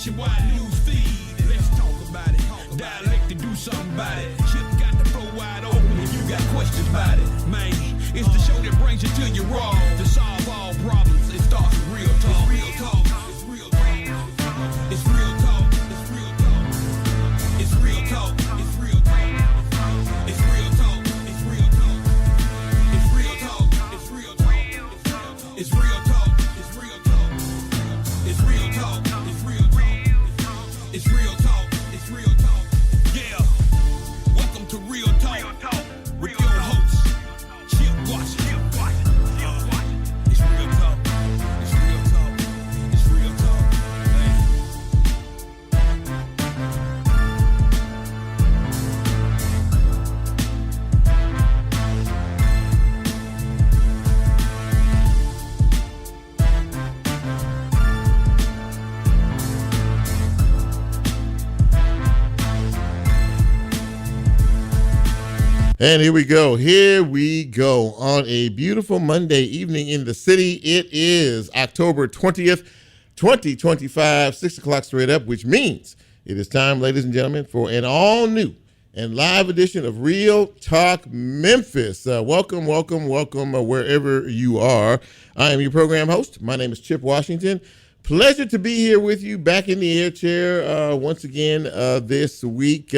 nationwide news feed. Let's talk about it. Dialect to do something about it. Chip got the flow wide open if you got questions about it. Man, it's the show that brings you to your raw. To solve all problems, it starts with real talk. It's real talk. It's real talk. It's real talk. It's real talk. It's real talk. It's real talk. It's real talk. It's real talk. It's real talk. It's real talk. It's real talk. It's real talk. It's real talk. It's real talk. It's real talk. It's real talk. Yeah. Welcome to Real Talk with your host, Chip Washington. It's real talk. It's real talk. It's real talk. And here we go. Here we go on a beautiful Monday evening in the city. It is October 20th, 2025, 6 o'clock straight up, which means it is time, ladies and gentlemen, for an all new and live edition of Real Talk Memphis. Welcome, wherever you are. I am your program host. My name is Chip Washington. Pleasure to be here with you back in the air chair once again this week.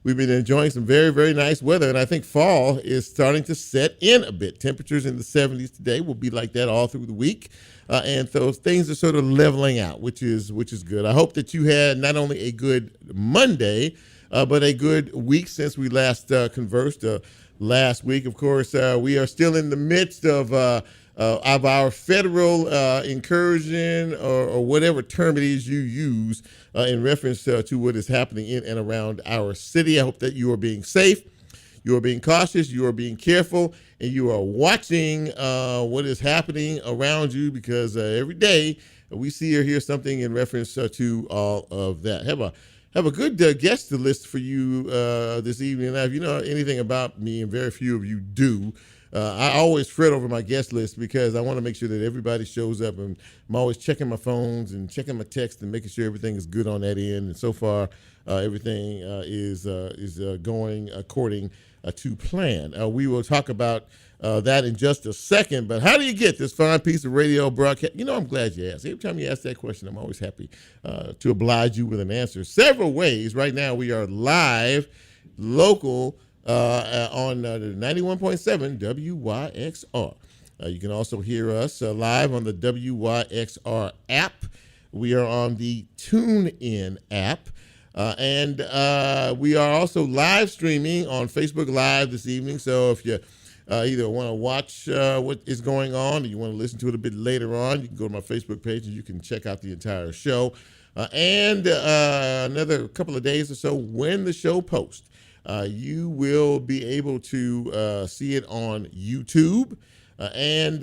We've been enjoying some very, very nice weather, and I think fall is starting to set in a bit. Temperatures in the 70s today will be like that all through the week, and so things are sort of leveling out, which is good. I hope that you had not only a good Monday, but a good week since we last conversed last week. Of course, we are still in the midst of our federal incursion or whatever term it is you use in reference to what is happening in and around our city. I hope that you are being safe, you are being cautious, you are being careful, and you are watching what is happening around you, because every day we see or hear something in reference to all of that. Have a good guest list for you this evening. Now, if you know anything about me, and very few of you do, I always fret over my guest list because I want to make sure that everybody shows up, and I'm always checking my phones and checking my texts and making sure everything is good on that end. And so far, everything is going according to plan. We will talk about that in just a second. But how do you get this fine piece of radio broadcast? You know, I'm glad you asked. Every time you ask that question, I'm always happy to oblige you with an answer. Several ways. Right now, we are live, local, on 91.7 WYXR. You can also hear us live on the WYXR app. We are on the TuneIn app. And we are also live streaming on Facebook Live this evening. So if you either want to watch what is going on, or you want to listen to it a bit later on, you can go to my Facebook page and you can check out the entire show. And another couple of days or so, when the show posts, you will be able to see it on YouTube, and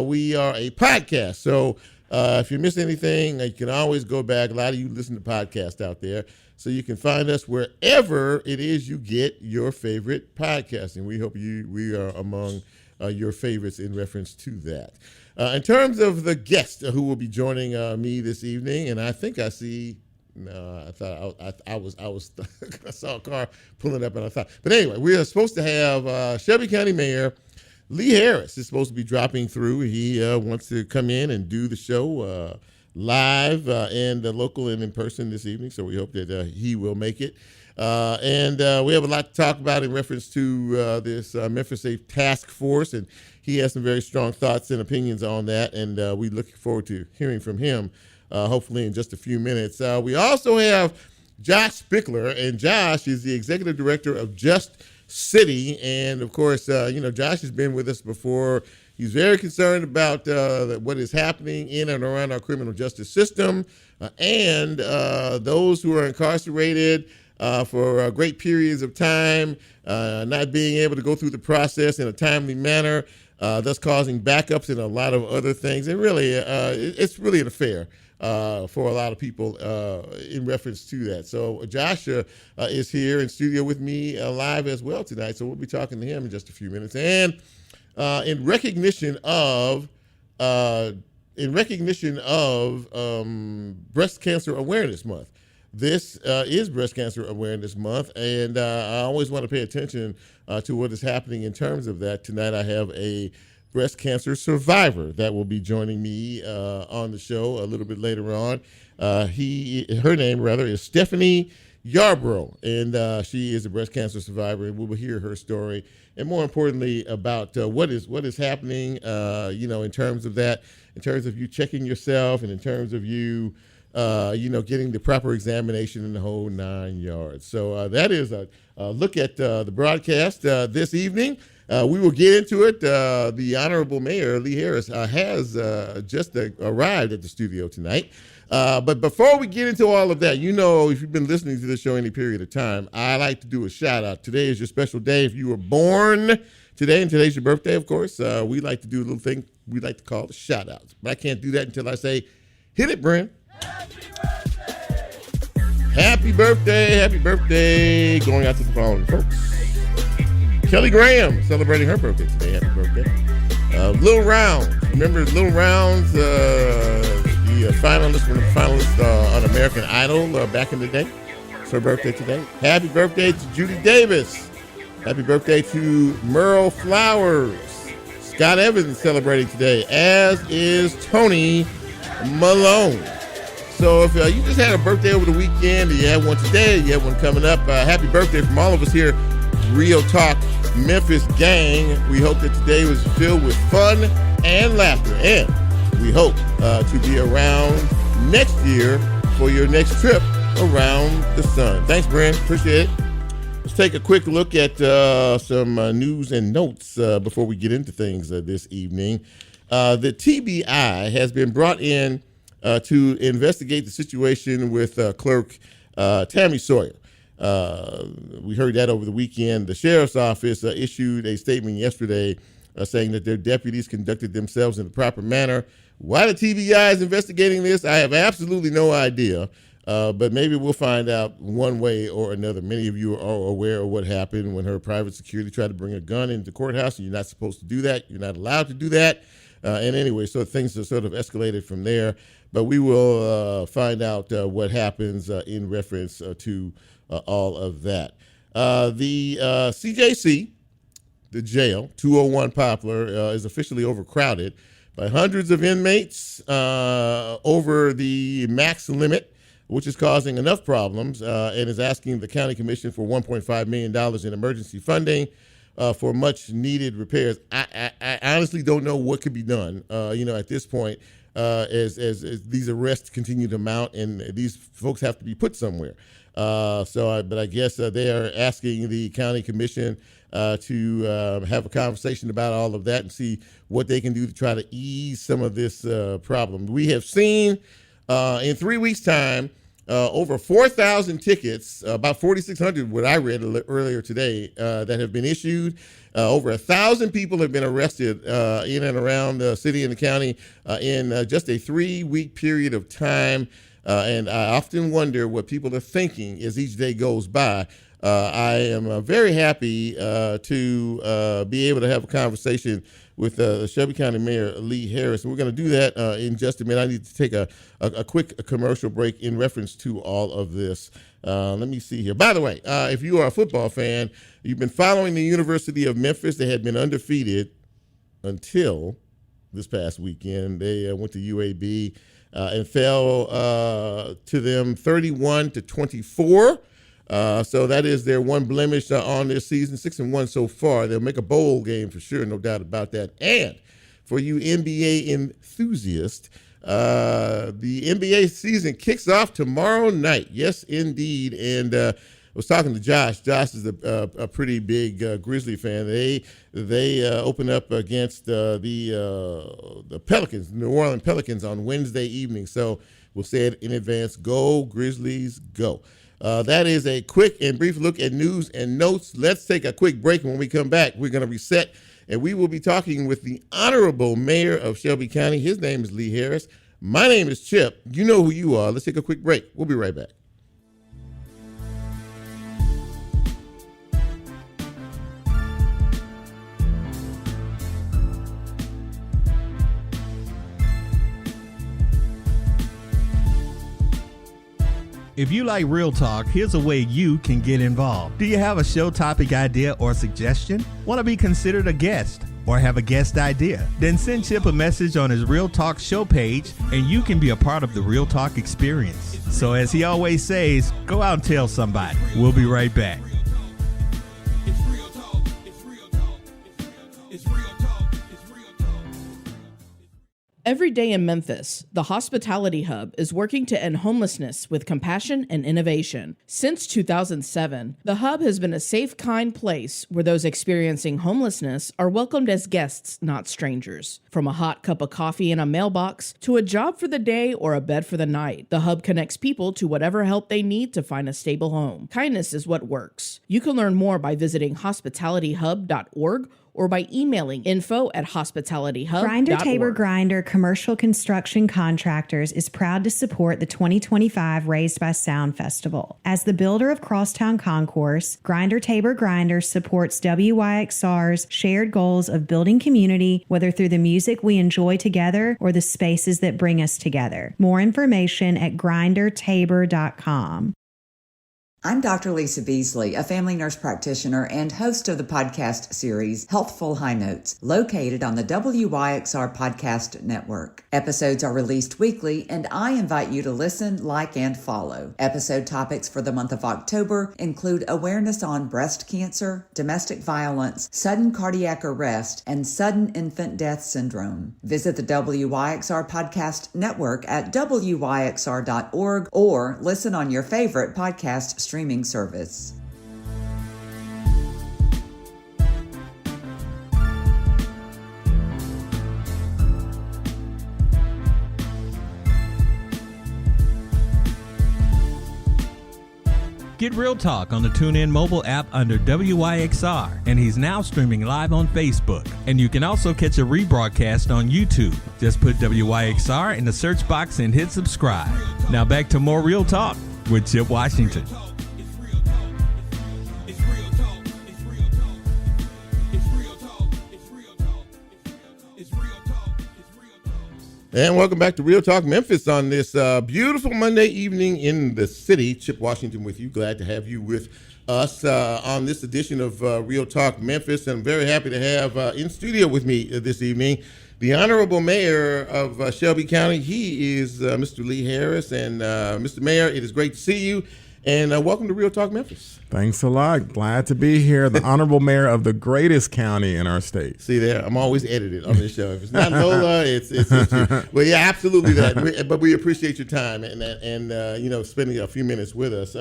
we are a podcast. So if you miss anything, you can always go back. A lot of you listen to podcasts out there, so you can find us wherever it is you get your favorite podcast, and we hope we are among your favorites in reference to that. In terms of the guest who will be joining me this evening, and I think I see. No, I thought I saw a car pulling up, and I thought. But anyway, we are supposed to have Shelby County Mayor Lee Harris is supposed to be dropping through. He wants to come in and do the show live and local and in person this evening. So we hope that he will make it. And we have a lot to talk about in reference to this Memphis Safe Task Force, and he has some very strong thoughts and opinions on that. And we look forward to hearing from him. Hopefully in just a few minutes. We also have Josh Spickler, and Josh is the executive director of Just City. And of course, Josh has been with us before. He's very concerned about what is happening in and around our criminal justice system and those who are incarcerated for great periods of time, not being able to go through the process in a timely manner, thus causing backups and a lot of other things. And really, it's really an affair for a lot of people in reference to that. So Joshua is here in studio with me live as well tonight. So we'll be talking to him in just a few minutes. And in recognition of in recognition of Breast Cancer Awareness Month. This is Breast Cancer Awareness Month, and I always want to pay attention to what is happening in terms of that. Tonight I have a breast cancer survivor that will be joining me on the show a little bit later on. Her name is Stephanie Yarbrough, and she is a breast cancer survivor, and we will hear her story, and more importantly about what is happening, in terms of that, in terms of you checking yourself, and in terms of you, getting the proper examination in the whole 9 yards. So that is a look at the broadcast this evening. We will get into it. The Honorable Mayor, Lee Harris, has just arrived at the studio tonight. But before we get into all of that, if you've been listening to this show any period of time, I like to do a shout out. Today is your special day. If you were born today, and today's your birthday, of course, we like to do a little thing we like to call the shout outs. But I can't do that until I say, hit it, Brent. Happy birthday, happy birthday. Going out to the following folks. Kelly Graham celebrating her birthday today. Happy birthday. Lil Rounds. Remember Lil Rounds, the finalist on American Idol back in the day? It's her birthday today. Happy birthday to Judy Davis. Happy birthday to Merle Flowers. Scott Evans celebrating today, as is Tony Malone. So if you just had a birthday over the weekend, you had one today, you had one coming up, happy birthday from all of us here, Real Talk Memphis Gang. We hope that today was filled with fun and laughter, and we hope to be around next year for your next trip around the sun. Thanks, Brent. Appreciate it. Let's take a quick look at some news and notes before we get into things this evening. The TBI has been brought in to investigate the situation with clerk Tammy Sawyer. We heard that over the weekend. The sheriff's office issued a statement yesterday saying that their deputies conducted themselves in the proper manner. Why the TBI is investigating this, I have absolutely no idea, but maybe we'll find out one way or another. Many of you are aware of what happened when her private security tried to bring a gun into the courthouse, and you're not supposed to do that. You're not allowed to do that. And anyway, so things are sort of escalated from there. But we will find out what happens in reference to all of that. The CJC, the jail, 201 Poplar, is officially overcrowded by hundreds of inmates over the max limit, which is causing enough problems, and is asking the county commission for $1.5 million in emergency funding for much needed repairs. I honestly don't know what could be done, at this point. As these arrests continue to mount, and these folks have to be put somewhere. But I guess they are asking the county commission to have a conversation about all of that and see what they can do to try to ease some of this problem. We have seen in 3 weeks' time over 4,000 tickets, about 4,600 what I read earlier today, that have been issued. Over 1,000 people have been arrested in and around the city and the county in just a 3-week period of time. And I often wonder what people are thinking as each day goes by. I am very happy to be able to have a conversation with Shelby County Mayor Lee Harris. We're going to do that in just a minute. I need to take a quick commercial break in reference to all of this. Let me see here. By the way, if you are a football fan, you've been following the University of Memphis. They had been undefeated until this past weekend. They went to UAB and fell to them 31-24. So that is their one blemish on their season, 6-1 so far. They'll make a bowl game for sure, no doubt about that. And for you NBA enthusiasts, the NBA season kicks off tomorrow night. Yes, indeed. And I was talking to Josh. Josh is a pretty big Grizzly fan. They open up against the Pelicans, New Orleans Pelicans, on Wednesday evening. So we'll say it in advance. Go Grizzlies, go. That is a quick and brief look at news and notes. Let's take a quick break. When we come back, we're going to reset, and we will be talking with the Honorable Mayor of Shelby County. His name is Lee Harris. My name is Chip. You know who you are. Let's take a quick break. We'll be right back. If you like Real Talk, here's a way you can get involved. Do you have a show topic idea or suggestion? Want to be considered a guest? Or have a guest idea? Then send Chip a message on his Real Talk show page and you can be a part of the Real Talk experience. So as he always says, go out and tell somebody. We'll be right back. Every day in Memphis, the Hospitality Hub is working to end homelessness with compassion and innovation. Since 2007, the Hub has been a safe, kind place where those experiencing homelessness are welcomed as guests, not strangers. From a hot cup of coffee in a mailbox to a job for the day or a bed for the night, the Hub connects people to whatever help they need to find a stable home. Kindness is what works. You can learn more by visiting hospitalityhub.org or by emailing info@hospitalityhub.org. Grinder Tabor Grinder Commercial Construction Contractors is proud to support the 2025 Raised by Sound Festival. As the builder of Crosstown Concourse, Grinder Tabor Grinder supports WYXR's shared goals of building community, whether through the music we enjoy together or the spaces that bring us together. More information at grindertabor.com. I'm Dr. Lisa Beasley, a family nurse practitioner and host of the podcast series Healthful High Notes, located on the WYXR podcast network. Episodes are released weekly, and I invite you to listen, like, and follow. Episode topics for the month of October include awareness on breast cancer, domestic violence, sudden cardiac arrest, and sudden infant death syndrome. Visit the WYXR podcast network at wyxr.org or listen on your favorite podcast streaming service. Get Real Talk on the TuneIn mobile app under WYXR, and he's now streaming live on Facebook. And you can also catch a rebroadcast on YouTube. Just put WYXR in the search box and hit subscribe. Now back to more Real Talk with Chip Washington. And welcome back to Real Talk Memphis on this beautiful Monday evening in the city. Chip Washington with you. Glad to have you with us on this edition of Real Talk Memphis. And I'm very happy to have in studio with me this evening the Honorable Mayor of Shelby County. He is Mr. Lee Harris. And Mr. Mayor, it is great to see you. And welcome to Real Talk Memphis. Thanks a lot. Glad to be here. The Honorable Mayor of the greatest county in our state. See there, I'm always edited on this show. If it's not Lola, it's you. Well, yeah, absolutely that. But we appreciate your time and you know, spending a few minutes with us.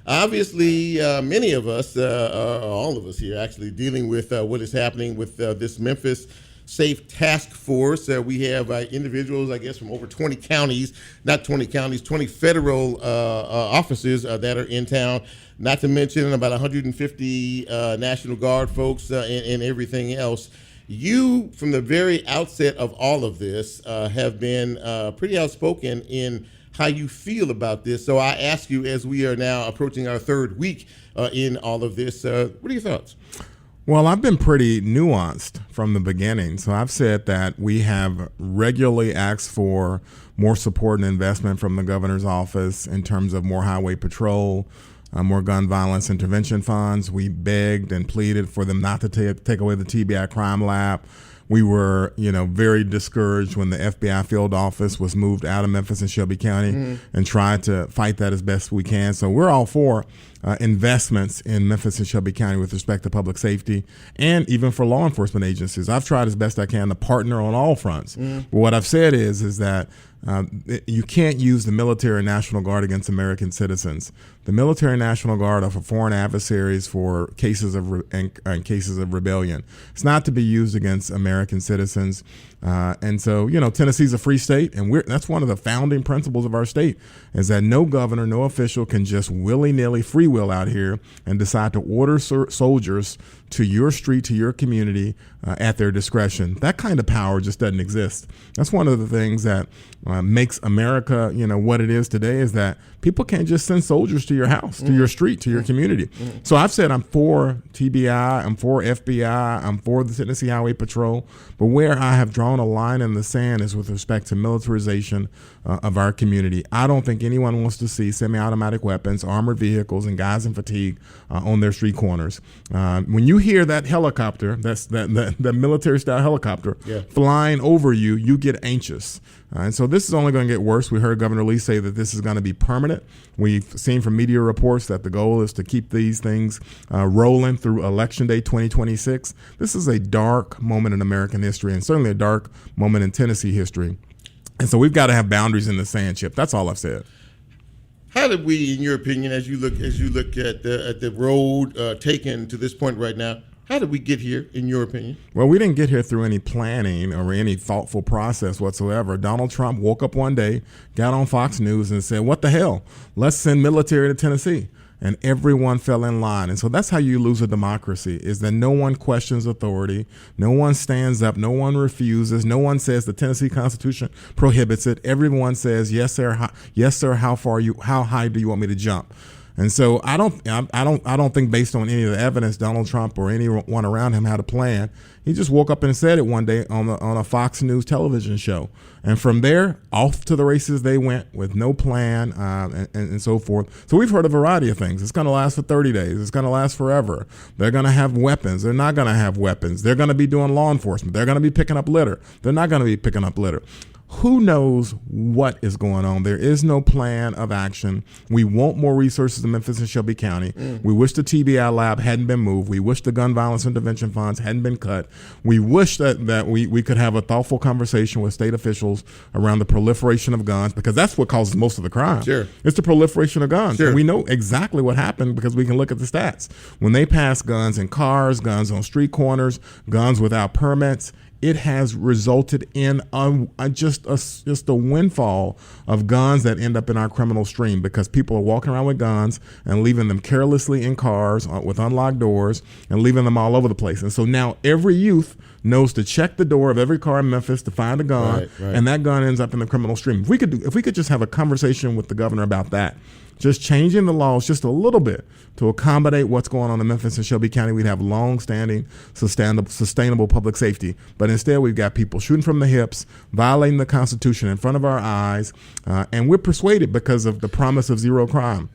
Obviously, many of us, all of us here, actually dealing with what is happening with this Memphis Safe Task Force. We have individuals, I guess, from over 20 counties, not 20 counties, 20 federal officers that are in town, not to mention about 150 National Guard folks and everything else. You, from the very outset of all of this, have been pretty outspoken in how you feel about this. So I ask you, as we are now approaching our third week in all of this, what are your thoughts? Well, I've been pretty nuanced from the beginning. So I've said that we have regularly asked for more support and investment from the governor's office in terms of more highway patrol, more gun violence intervention funds. We begged and pleaded for them not to take away the TBI crime lab. We were, very discouraged when the FBI field office was moved out of Memphis and Shelby County and tried to fight that as best we can. So we're all for investments in Memphis and Shelby County with respect to public safety and even for law enforcement agencies. I've tried as best I can to partner on all fronts. But what I've said is that you can't use the military and National Guard against American citizens. The military and National Guard are for foreign adversaries for cases of cases of rebellion. It's not to be used against American citizens. And so, Tennessee's a free state, and that's one of the founding principles of our state, is that no governor, no official can just willy-nilly free will out here and decide to order soldiers to your street, to your community at their discretion. That kind of power just doesn't exist. That's one of the things that makes America, what it is today, is that people can't just send soldiers to your house, to your street, to your community. So I've said I'm for TBI, I'm for FBI, I'm for the Tennessee Highway Patrol, but where I have drawn a line in the sand is with respect to militarization of our community. I don't think anyone wants to see semi-automatic weapons, armored vehicles, and guys in fatigue on their street corners. When you hear that helicopter, that military-style helicopter flying over you, you get anxious. And so this is only going to get worse. We heard Governor Lee say that this is going to be permanent. We've seen from media reports that the goal is to keep these things rolling through Election Day 2026. This is a dark moment in American history, and certainly a dark moment in Tennessee history. And so we've got to have boundaries in the sand, Chip. That's all I've said. How did we, in your opinion, as you look at the road taken to this point right now, how did we get here, in your opinion? Well, we didn't get here through any planning or any thoughtful process whatsoever. Donald Trump woke up one day, got on Fox News and said, what the hell? Let's send military to Tennessee. And everyone fell in line. And so that's how you lose a democracy, is that no one questions authority, no one stands up, no one refuses, no one says the Tennessee Constitution prohibits it. Everyone says, yes, sir, how high do you want me to jump? And so I don't think, based on any of the evidence, Donald Trump or anyone around him had a plan. He just woke up and said it one day on a Fox News television show. And from there, off to the races they went with no plan and so forth. So we've heard a variety of things. It's going to last for 30 days. It's going to last forever. They're going to have weapons. They're not going to have weapons. They're going to be doing law enforcement. They're going to be picking up litter. They're not going to be picking up litter. Who knows what is going on? There is no plan of action. We want more resources in Memphis and Shelby County. We wish the TBI lab hadn't been moved. We wish the gun violence intervention funds hadn't been cut. We wish that we could have a thoughtful conversation with state officials around the proliferation of guns, because that's what causes most of the crime. Sure. It's the proliferation of guns. Sure. And we know exactly what happened because we can look at the stats. When they pass guns in cars, guns on street corners, guns without permits, it has resulted in just a windfall of guns that end up in our criminal stream, because people are walking around with guns and leaving them carelessly in cars with unlocked doors and leaving them all over the place. And so now every youth knows to check the door of every car in Memphis to find a gun, right. And that gun ends up in the criminal stream. If we could just have a conversation with the governor about that, just changing the laws just a little bit to accommodate what's going on in Memphis and Shelby County, we'd have long-standing, sustainable public safety. But instead, we've got people shooting from the hips, violating the Constitution in front of our eyes, and we're persuaded because of the promise of zero crime.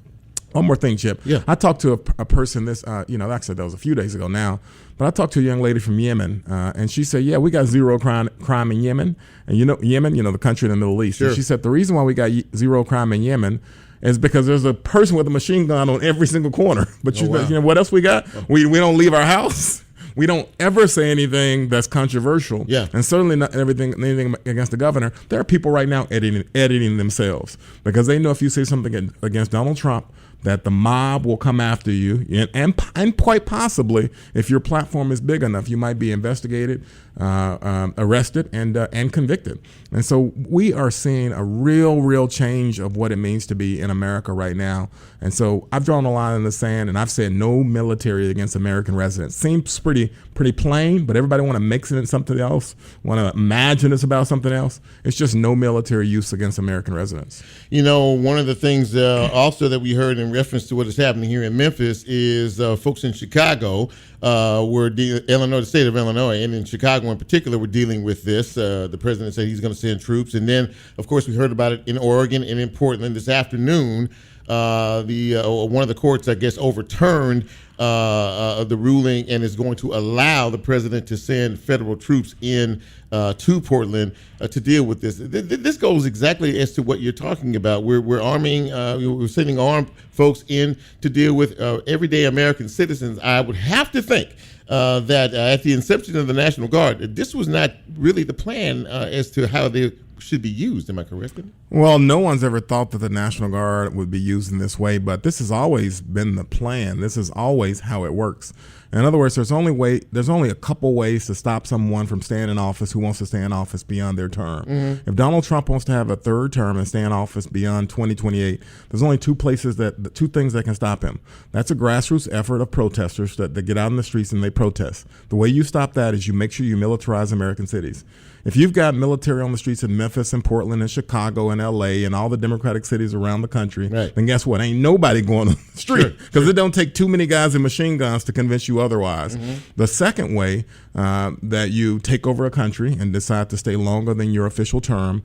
One more thing, Chip. Yeah. I talked to a person actually that was a few days ago now, but I talked to a young lady from Yemen, and she said, yeah, we got zero crime in Yemen. And Yemen, the country in the Middle East. Sure. And she said the reason why we got zero crime in Yemen is because there's a person with a machine gun on every single corner. But what else we got? We don't leave our house. We don't ever say anything that's controversial. Yeah. And certainly not anything against the governor. There are people right now editing themselves because they know if you say something against Donald Trump, that the mob will come after you, and quite possibly, if your platform is big enough, you might be investigated, arrested, and convicted. And so we are seeing a real change of what it means to be in America right now. And so I've drawn a line in the sand, and I've said no military against American residents. Seems pretty plain, but everybody want to mix it into something else, want to imagine it's about something else. It's just no military use against American residents. One of the things also that we heard in reference to what is happening here in Memphis is folks in Chicago, the state of Illinois, and in Chicago in particular, we're dealing with this. The president said he's going to send troops. And then, of course, we heard about it in Oregon and in Portland this afternoon. One of the courts, I guess, overturned the ruling and is going to allow the president to send federal troops in to Portland to deal with this. This goes exactly as to what you're talking about. We're arming, we're sending armed folks in to deal with everyday American citizens. I would have to think that at the inception of the National Guard, this was not really the plan as to how they should be used. Am I correct? Well, no one's ever thought that the National Guard would be used in this way, but this has always been the plan. This is always how it works. In other words, there's only a couple ways to stop someone from staying in office who wants to stay in office beyond their term. If Donald Trump wants to have a third term and stay in office beyond 2028, there's only two things that can stop him. That's a grassroots effort of protesters that get out in the streets and they protest. The way you stop that is you make sure you militarize American cities. If you've got military on the streets in Memphis and Portland and Chicago and LA and all the Democratic cities around the country, then guess what? Ain't nobody going on the street because it don't take too many guys in machine guns to convince you otherwise. The second way that you take over a country and decide to stay longer than your official term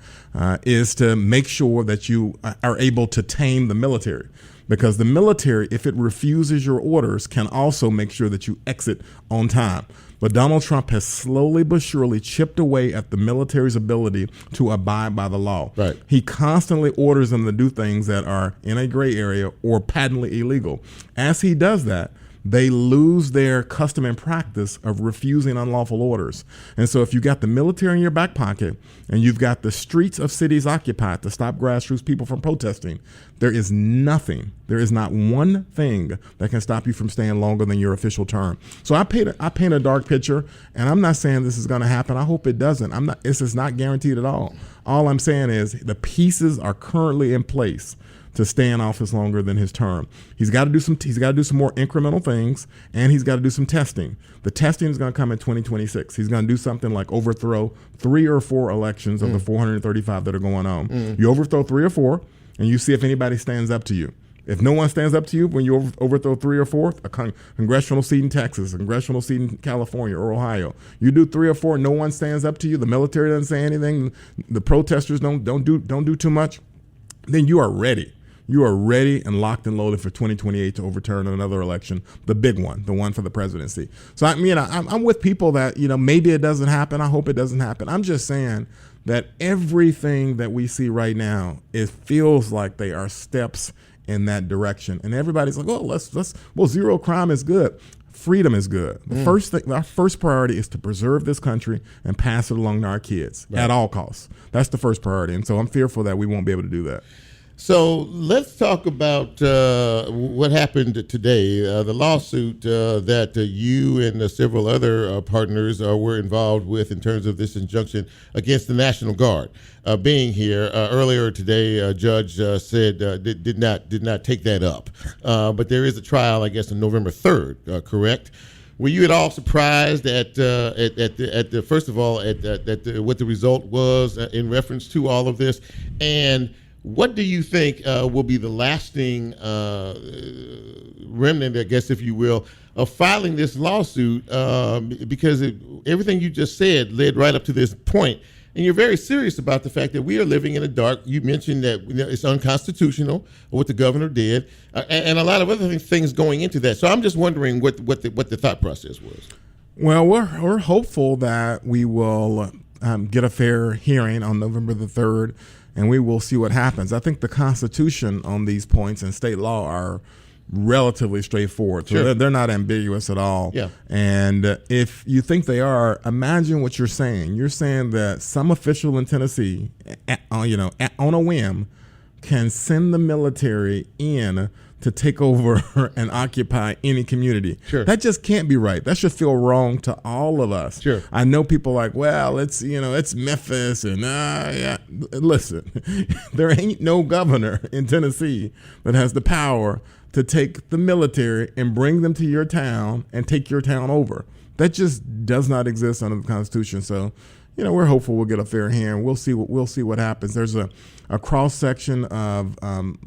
is to make sure that you are able to tame the military. Because the military, if it refuses your orders, can also make sure that you exit on time. But Donald Trump has slowly but surely chipped away at the military's ability to abide by the law. Right. He constantly orders them to do things that are in a gray area or patently illegal. As he does that, they lose their custom and practice of refusing unlawful orders. And so if you got the military in your back pocket and you've got the streets of cities occupied to stop grassroots people from protesting, there is not one thing that can stop you from staying longer than your official term. So I paint a dark picture, and I'm not saying this is going to happen. I hope it doesn't. This is not guaranteed at all. All I'm saying is the pieces are currently in place to stay in office longer than his term. He's got to do some more incremental things, and he's got to do some testing. The testing is going to come in 2026. He's going to do something like overthrow 3 or 4 elections of the 435 that are going on. You overthrow 3 or 4, and you see if anybody stands up to you. If no one stands up to you when you overthrow 3 or 4, a congressional seat in Texas, a congressional seat in California or Ohio, you do 3 or 4, no one stands up to you, the military doesn't say anything, the protesters don't do too much, then you are ready. You are ready and locked and loaded for 2028 to overturn another election, the big one, the one for the presidency. So I'm with people that, maybe it doesn't happen. I hope it doesn't happen. I'm just saying that everything that we see right now, it feels like they are steps in that direction. And everybody's like, well, zero crime is good. Freedom is good. Our first priority is to preserve this country and pass it along to our kids at all costs. That's the first priority. And so I'm fearful that we won't be able to do that. So let's talk about what happened today, the lawsuit that you and several other partners were involved with in terms of this injunction against the National Guard being here. Earlier today, a judge said did not take that up. But there is a trial, I guess, on November 3rd, correct? Were you at all surprised at first of all, what the result was in reference to all of this? And what do you think will be the lasting remnant, I guess, if you will, of filing this lawsuit? Because everything you just said led right up to this point, and you're very serious about the fact that we are living in a dark. You mentioned that it's unconstitutional what the governor did, and a lot of other things going into that. So I'm just wondering what the thought process was. Well, we're hopeful that we will get a fair hearing on November the 3rd. And we will see what happens. I think the Constitution on these points and state law are relatively straightforward. So they're not ambiguous at all. Yeah. And if you think they are, imagine what you're saying. You're saying that some official in Tennessee, on a whim, can send the military in to take over and occupy any community. Sure. That just can't be right. That should feel wrong to all of us. Sure. I know people like, well, it's Memphis and Listen, there ain't no governor in Tennessee that has the power to take the military and bring them to your town and take your town over. That just does not exist under the Constitution. So, we're hopeful we'll get a fair hearing. We'll see what happens. There's a cross section of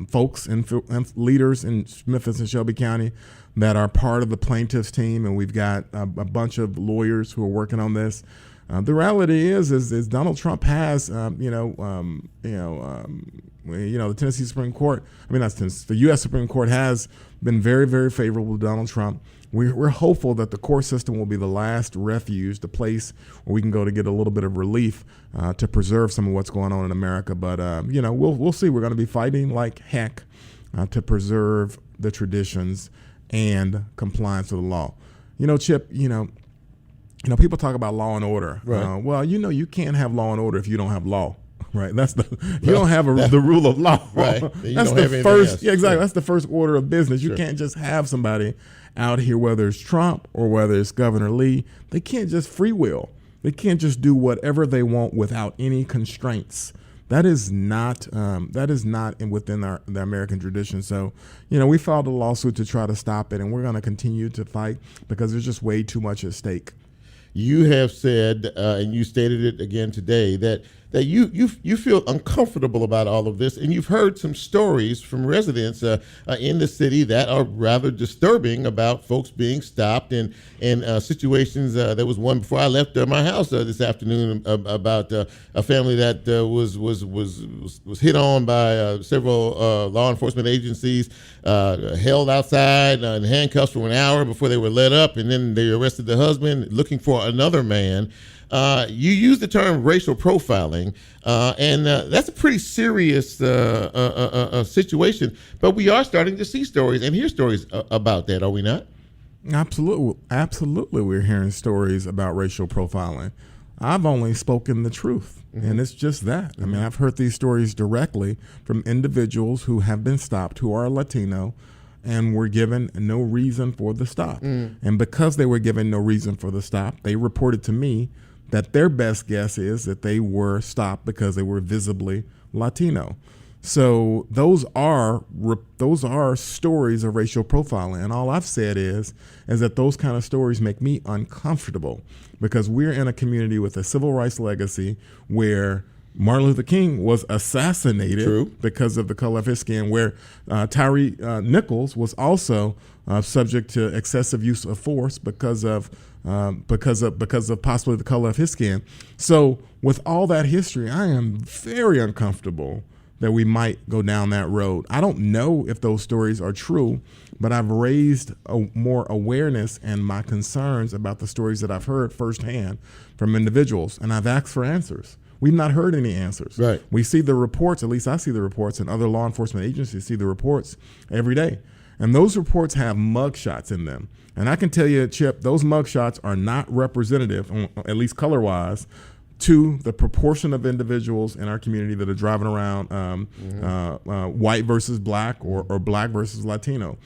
folks and leaders in Memphis and Shelby County that are part of the plaintiffs team, and we've got a bunch of lawyers who are working on this. The reality is Donald Trump has, the Tennessee Supreme Court. The U.S. Supreme Court has been very, very favorable to Donald Trump. We're hopeful that the court system will be the last refuge, the place where we can go to get a little bit of relief to preserve some of what's going on in America. But we'll see. We're going to be fighting like heck to preserve the traditions and compliance with the law. Chip. People talk about law and order. Right. You can't have law and order if you don't have law. Right. That's you don't have the rule of law. Right. That's the first. Yeah, exactly. That's the first order of business. You can't just have somebody out here, whether it's Trump or whether it's Governor Lee. They can't just free will. They can't just do whatever they want without any constraints. That is not within the American tradition. So, we filed a lawsuit to try to stop it, and we're going to continue to fight because there's just way too much at stake. You have said, and you stated it again today, that you feel uncomfortable about all of this, and you've heard some stories from residents in the city that are rather disturbing about folks being stopped and situations. There was one before I left my house this afternoon about a family that was hit on by several law enforcement agencies, held outside in handcuffs for an hour before they were let up, and then they arrested the husband looking for another man. You use the term racial profiling, and that's a pretty serious situation. But we are starting to see stories and hear stories about that, are we not? Absolutely, we're hearing stories about racial profiling. I've only spoken the truth, and it's just that. I mean, I've heard these stories directly from individuals who have been stopped, who are Latino, and were given no reason for the stop. And because they were given no reason for the stop, they reported to me that their best guess is that they were stopped because they were visibly Latino. So those are stories of racial profiling. And all I've said is that those kind of stories make me uncomfortable because we're in a community with a civil rights legacy where Martin Luther King was assassinated because of the color of his skin, where Tyree Nichols was also subject to excessive use of force because of possibly the color of his skin. So with all that history, I am very uncomfortable that we might go down that road. I don't know if those stories are true, but I've raised more awareness and my concerns about the stories that I've heard firsthand from individuals, and I've asked for answers. We've not heard any answers. Right. We see the reports, at least I see the reports, and other law enforcement agencies see the reports every day. And those reports have mugshots in them. And I can tell you, Chip, those mugshots are not representative, at least color-wise, to the proportion of individuals in our community that are driving around white versus black or black versus Latino.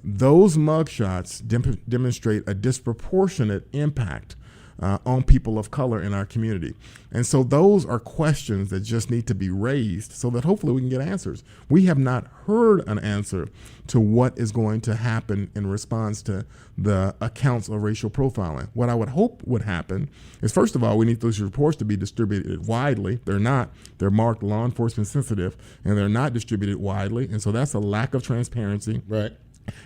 Those mugshots demonstrate a disproportionate impact on people of color in our community. And so those are questions that just need to be raised so that hopefully we can get answers. We have not heard an answer to what is going to happen in response to the accounts of racial profiling. What I would hope would happen is, first of all, we need those reports to be distributed widely. They're not. They're marked law enforcement sensitive, and they're not distributed widely. And so that's a lack of transparency. Right.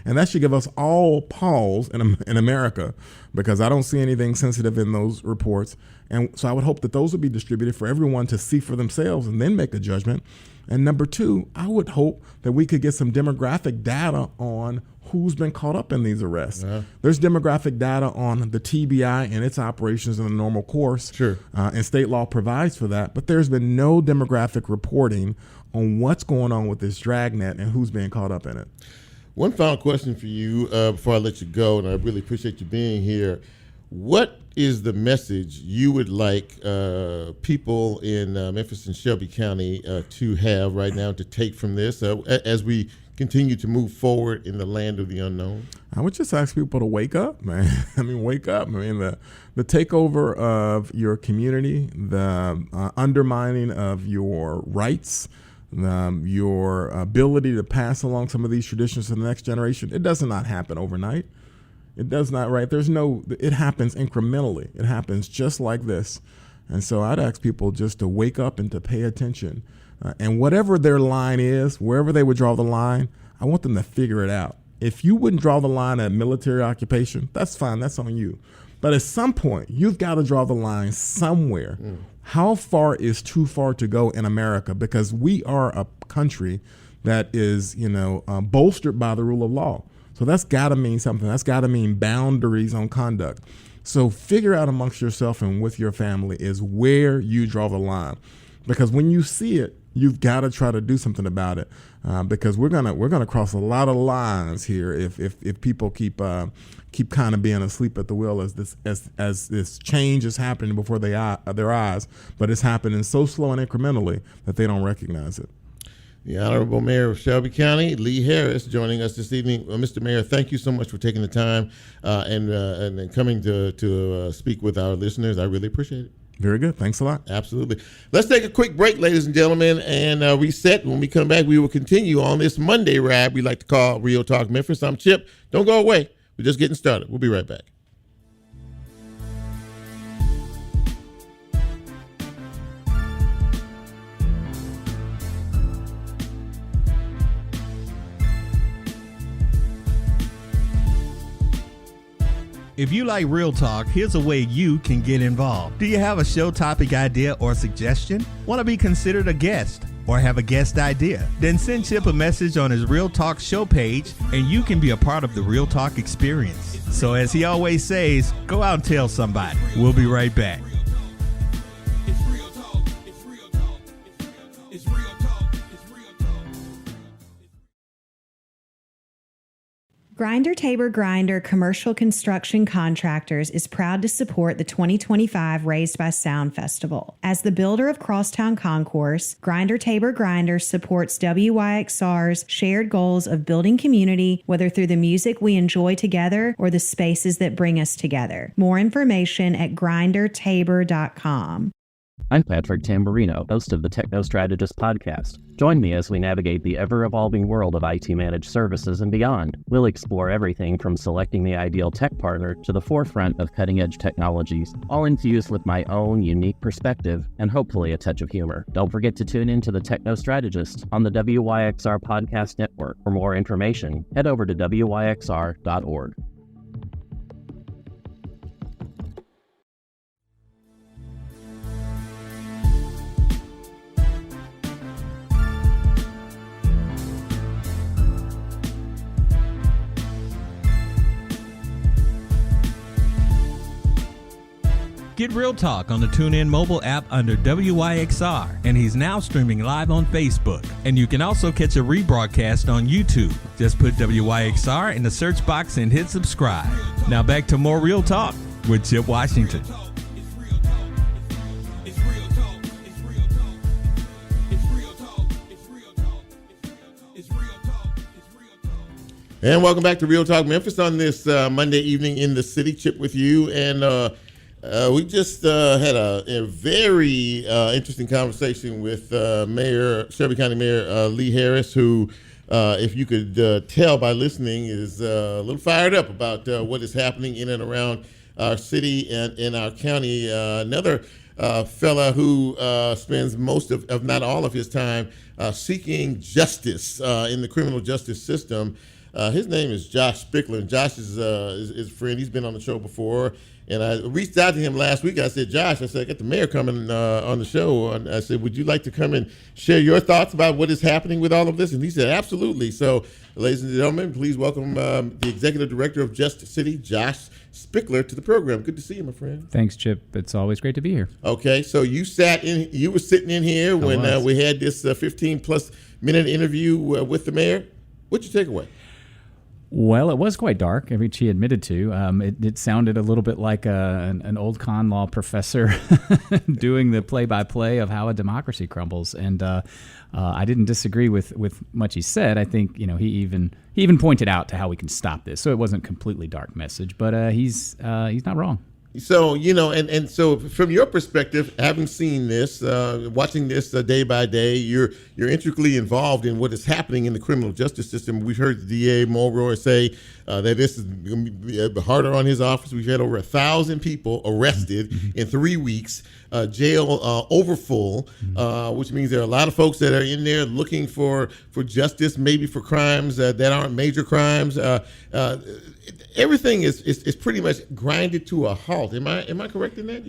And that should give us all pause in America, because I don't see anything sensitive in those reports. And so I would hope that those would be distributed for everyone to see for themselves and then make a judgment. And number two, I would hope that we could get some demographic data on who's been caught up in these arrests. There's demographic data on the TBI and its operations in the normal course. And state law provides for that. But there's been no demographic reporting on what's going on with this dragnet and who's being caught up in it. One final question for you before I let you go, and I really appreciate you being here. What is the message you would like people in Memphis and Shelby County to have right now, to take from this as we continue to move forward in the land of the unknown? I would just ask people to wake up, man. I mean, wake up. I mean, the takeover of your community, the undermining of your rights, your ability to pass along some of these traditions to the next generation, it does not happen overnight. It does not, right? It happens incrementally. It happens just like this. And so I'd ask people just to wake up and to pay attention. And whatever their line is, wherever they would draw the line, I want them to figure it out. If you wouldn't draw the line at military occupation, that's fine. That's on you. But at some point, you've got to draw the line somewhere. How far is too far to go in America? Because we are a country that is, bolstered by the rule of law. So that's got to mean something. That's got to mean boundaries on conduct. So figure out amongst yourself and with your family is where you draw the line. Because when you see it, you've got to try to do something about it, because we're gonna cross a lot of lines here if people keep kind of being asleep at the wheel as this change is happening before their eyes, but it's happening so slow and incrementally that they don't recognize it. The Honorable Mayor of Shelby County, Lee Harris, joining us this evening. Mr. Mayor, thank you so much for taking the time and coming to speak with our listeners. I really appreciate it. Very good. Thanks a lot. Absolutely. Let's take a quick break, ladies and gentlemen, and reset. When we come back, we will continue on this Monday ride we like to call Real Talk Memphis. I'm Chip. Don't go away. We're just getting started. We'll be right back. If you like Real Talk, here's a way you can get involved. Do you have a show topic idea or suggestion? Want to be considered a guest or have a guest idea? Then send Chip a message on his Real Talk show page and you can be a part of the Real Talk experience. So as he always says, go out and tell somebody. We'll be right back. Grinder Tabor Grinder Commercial Construction Contractors is proud to support the 2025 Raised by Sound Festival. As the builder of Crosstown Concourse, Grinder Tabor Grinder supports WYXR's shared goals of building community, whether through the music we enjoy together or the spaces that bring us together. More information at grindertabor.com. I'm Patrick Tamburino, host of the Techno Strategist podcast. Join me as we navigate the ever-evolving world of IT managed services and beyond. We'll explore everything from selecting the ideal tech partner to the forefront of cutting-edge technologies, all infused with my own unique perspective and hopefully a touch of humor. Don't forget to tune in to the Techno Strategist on the WYXR podcast network. For more information, head over to wyxr.org. Get Real Talk on the TuneIn mobile app under WYXR, and he's now streaming live on Facebook. And you can also catch a rebroadcast on YouTube. Just put WYXR in the search box and hit subscribe. Now back to more Real Talk with Chip Washington. And welcome back to Real Talk Memphis on this Monday evening in the city. Chip with you, and we just had a very interesting conversation with Shelby County Mayor Lee Harris, who, if you could tell by listening, is a little fired up about what is happening in and around our city and in our county. Another fella who spends most of, if not all of his time seeking justice in the criminal justice system. His name is Josh Spickler, and Josh is a friend. He's been on the show before. And I reached out to him last week. I said, Josh, I got the mayor coming on the show. And I said, would you like to come and share your thoughts about what is happening with all of this? And he said, absolutely. So, ladies and gentlemen, please welcome the Executive Director of Just City, Josh Spickler, to the program. Good to see you, my friend. Thanks, Chip. It's always great to be here. Okay, so you were sitting in here when we had this 15-plus minute interview with the mayor. What'd you take away? Well, it was quite dark, which he admitted to. It sounded a little bit like an old con law professor doing the play-by-play of how a democracy crumbles. And I didn't disagree with much he said. I think he even pointed out to how we can stop this. So it wasn't a completely dark message, but he's not wrong. So, and so from your perspective, having seen this, watching this day by day, you're intricately involved in what is happening in the criminal justice system. We've heard the DA Mulroy say that this is going to be harder on his office. We've had over 1,000 people arrested in 3 weeks, jail overfull, which means there are a lot of folks that are in there looking for justice, maybe for crimes that aren't major crimes. everything is pretty much grinded to a halt. Am I correct in that?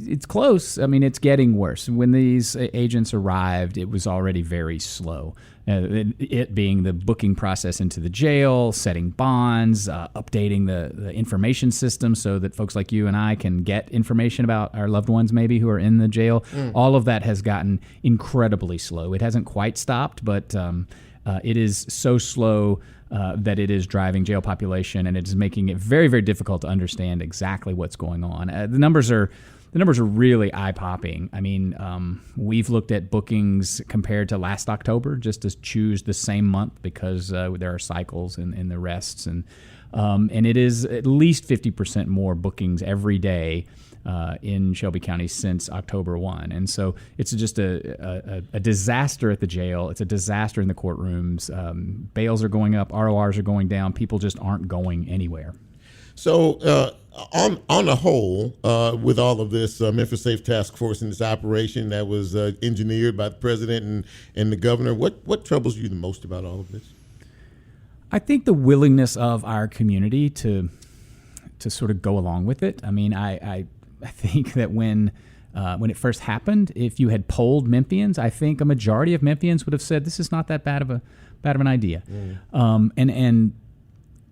It's close. I mean, it's getting worse. When these agents arrived, it was already very slow. It being the booking process into the jail, setting bonds, updating the information system so that folks like you and I can get information about our loved ones maybe who are in the jail. All of that has gotten incredibly slow. It hasn't quite stopped, but it is so slow that it is driving jail population, and it is making it very, very difficult to understand exactly what's going on. The numbers are really eye-popping. I mean, we've looked at bookings compared to last October just to choose the same month because there are cycles in the arrests, and it is at least 50% more bookings every day in Shelby County since October 1. And so it's just a disaster at the jail. It's a disaster in the courtrooms. Bails are going up, RORs are going down. People just aren't going anywhere. So on the whole, with all of this Memphis Safe Task Force and this operation that was engineered by the president and the governor, what troubles you the most about all of this? I think the willingness of our community to sort of go along with it. I mean, I think that when it first happened, if you had polled Memphians, I think a majority of Memphians would have said this is not that bad of an idea.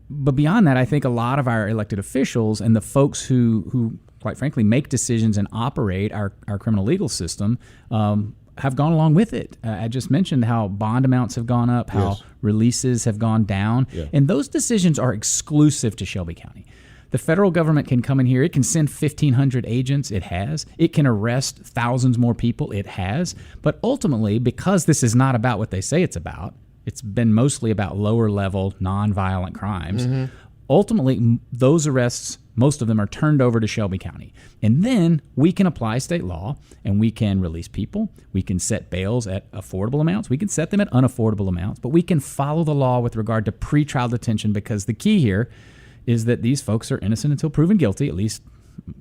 But beyond that, I think a lot of our elected officials and the folks who quite frankly make decisions and operate our criminal legal system have gone along with it. I just mentioned how bond amounts have gone up, how releases have gone down, and those decisions are exclusive to Shelby County. The federal government can come in here. It can send 1,500 agents. It has. It can arrest thousands more people. It has. But ultimately, because this is not about what they say it's about, it's been mostly about lower-level, nonviolent crimes. Ultimately, those arrests, most of them are turned over to Shelby County. And then we can apply state law, and we can release people. We can set bails at affordable amounts. We can set them at unaffordable amounts. But we can follow the law with regard to pretrial detention, because the key here is that these folks are innocent until proven guilty, at least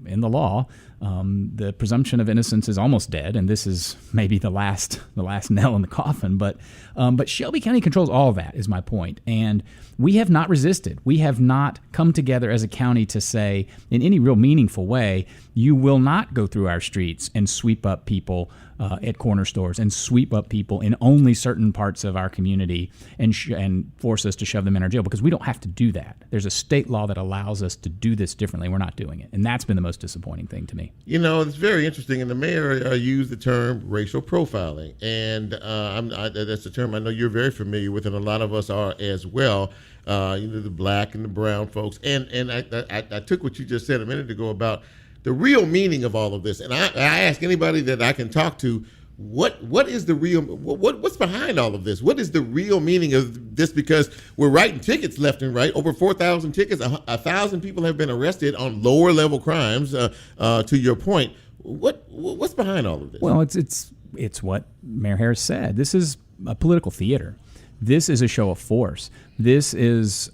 in the law. The presumption of innocence is almost dead, and this is maybe the last nail in the coffin. But Shelby County controls all of that, is my point. And we have not resisted. We have not come together as a county to say, in any real meaningful way, you will not go through our streets and sweep up people at corner stores and sweep up people in only certain parts of our community and force us to shove them in our jail, because we don't have to do that. There's a state law that allows us to do this differently. We're not doing it. And that's been the most disappointing thing to me. You know, it's very interesting. And the mayor used the term racial profiling. And that's a term I know you're very familiar with, and a lot of us are as well. The black and the brown folks. And I took what you just said a minute ago about the real meaning of all of this. And I ask anybody that I can talk to, what is the real, what's behind all of this? What is the real meaning of this? Because we're writing tickets left and right. Over 4,000 tickets, 1,000 people have been arrested on lower level crimes. To your point, what's behind all of this? Well, it's what Mayor Harris said. This is a political theater. This is a show of force. This is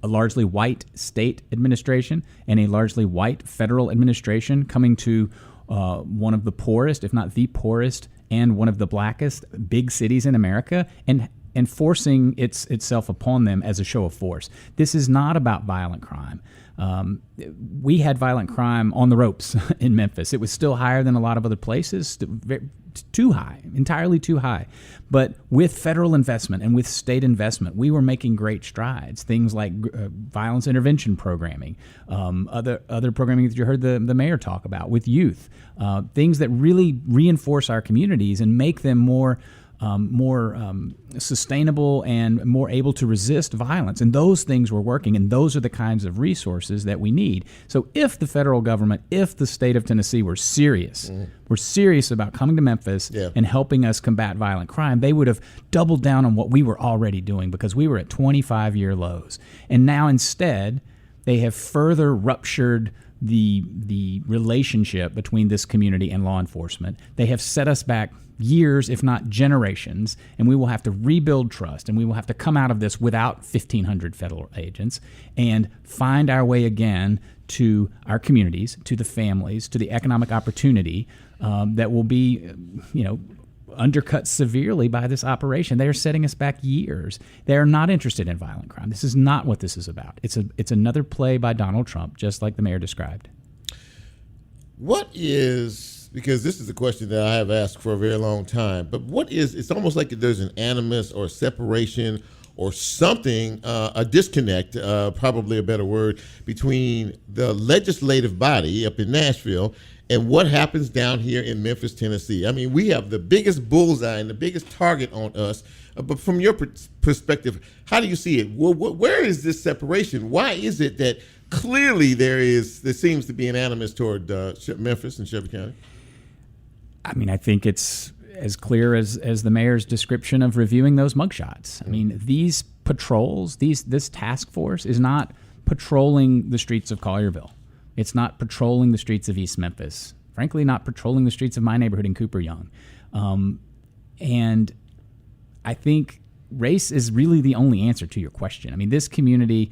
a largely white state administration and a largely white federal administration coming to one of the poorest, if not the poorest, and one of the blackest big cities in America, and forcing itself upon them as a show of force. This is not about violent crime. We had violent crime on the ropes in Memphis. It was still higher than a lot of other places, too high, entirely too high. But with federal investment and with state investment, we were making great strides. Things like violence intervention programming, other programming that you heard the mayor talk about with youth, things that really reinforce our communities and make them more sustainable and more able to resist violence. And those things were working, and those are the kinds of resources that we need. So if the federal government, if the state of Tennessee were serious, about coming to Memphis and helping us combat violent crime, they would have doubled down on what we were already doing, because we were at 25-year lows. And now instead, they have further ruptured the relationship between this community and law enforcement. They have set us back years, if not generations, and we will have to rebuild trust, and we will have to come out of this without 1,500 federal agents and find our way again to our communities, to the families, to the economic opportunity that will be, undercut severely by this operation. They are setting us back years. They are not interested in violent crime. This is not what this is about. It's another play by Donald Trump, just like the mayor described. What is, because this is a question that I have asked for a very long time, but what is, it's almost like there's an animus or separation or something, a disconnect, probably a better word, between the legislative body up in Nashville and what happens down here in Memphis, Tennessee. I mean, we have the biggest bullseye and the biggest target on us. But from your perspective, how do you see it? Where is this separation? Why is it that clearly there seems to be an animus toward Memphis and Shelby County? I mean, I think it's as clear as the mayor's description of reviewing those mugshots. I mean, these patrols, this task force is not patrolling the streets of Collierville. It's not patrolling the streets of East Memphis. Frankly, not patrolling the streets of my neighborhood in Cooper Young. And I think race is really the only answer to your question. I mean, this community